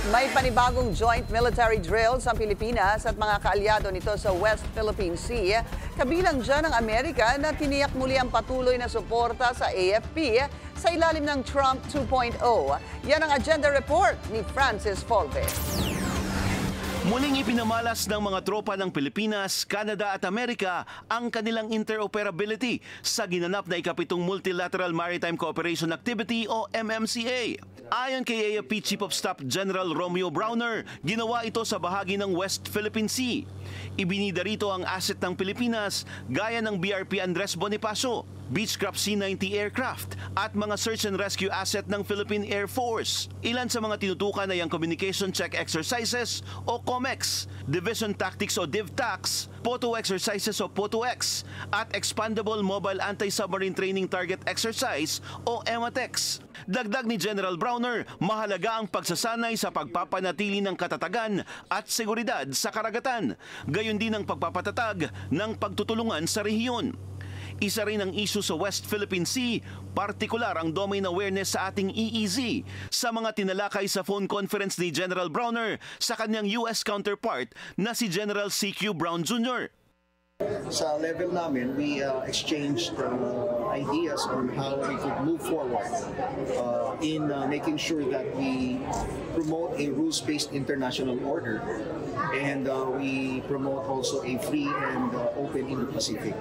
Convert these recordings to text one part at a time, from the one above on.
May panibagong joint military drills ang Pilipinas at mga kaalyado nito sa West Philippine Sea. Kabilang dyan ang Amerika na tiniyak muli ang patuloy na suporta sa AFP sa ilalim ng Trump 2.0. Yan ang agenda report ni Francis Folve. Muling ipinamalas ng mga tropa ng Pilipinas, Canada at Amerika ang kanilang interoperability sa ginanap na ikapitong Multilateral Maritime Cooperation Activity o MMCA. Ayon kay AFP Chief of Staff General Romeo Browner, ginawa ito sa bahagi ng West Philippine Sea. Ibinida rito ang asset ng Pilipinas gaya ng BRP Andres Bonifacio, Beechcraft C-90 aircraft at mga search and rescue asset ng Philippine Air Force. Ilan sa mga tinutukan ay ang Communication Check Exercises o COMEX, Division Tactics o DivTacs, Photo Exercises o PhotoX, at Expandable Mobile Anti-Submarine Training Target Exercise o EMATEX. Dagdag ni General Browner, mahalaga ang pagsasanay sa pagpapanatili ng katatagan at seguridad sa karagatan, gayon din ang pagpapatatag ng pagtutulungan sa rehiyon. Isa rin ang issue sa West Philippine Sea, partikular ang domain awareness sa ating EEZ sa mga tinalakay sa phone conference ni General Browner sa kanyang US counterpart na si General C.Q. Brown Jr. Sa level namin, we exchanged ideas on how we could move forward in making sure that we promote a rules-based international order and we promote also a free and open Indo-Pacific.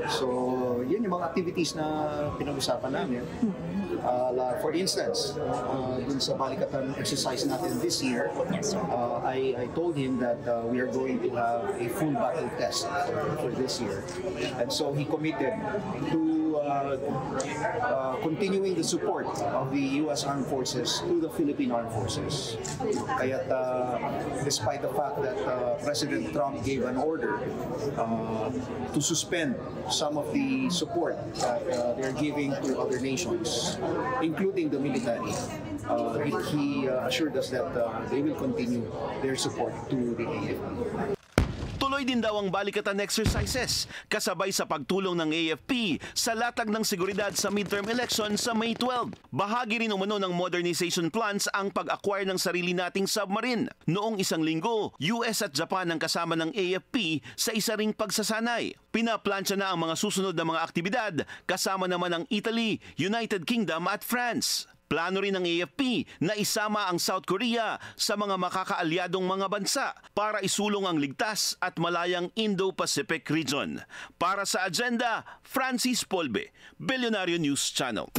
So, yun yung mga activities na pinag-usapan namin. For instance, dun sa balikatan exercise natin this year, I told him that we are going to have a full battle test for this year. And so he committed to continuing the support of the U.S. Armed Forces to the Philippine Armed Forces. Kaya despite the fact that President Trump gave an order to suspend some of the support that they're giving to other nations, including the military, he assured us that they will continue their support to the AFP. Tuloy din daw ang balikatan exercises kasabay sa pagtulong ng AFP sa latag ng seguridad sa midterm election sa May 12. Bahagi rin umano ng modernization plans ang pag-acquire ng sarili nating submarine. Noong isang linggo, US at Japan ang kasama ng AFP sa isa ring pagsasanay. Pinaplansya na ang mga susunod na mga aktibidad kasama naman ang Italy, United Kingdom at France. Plano rin ng AFP na isama ang South Korea sa mga makakaalyadong mga bansa para isulong ang ligtas at malayang Indo-Pacific region. Para sa agenda, Francis Folve, Billionario News Channel.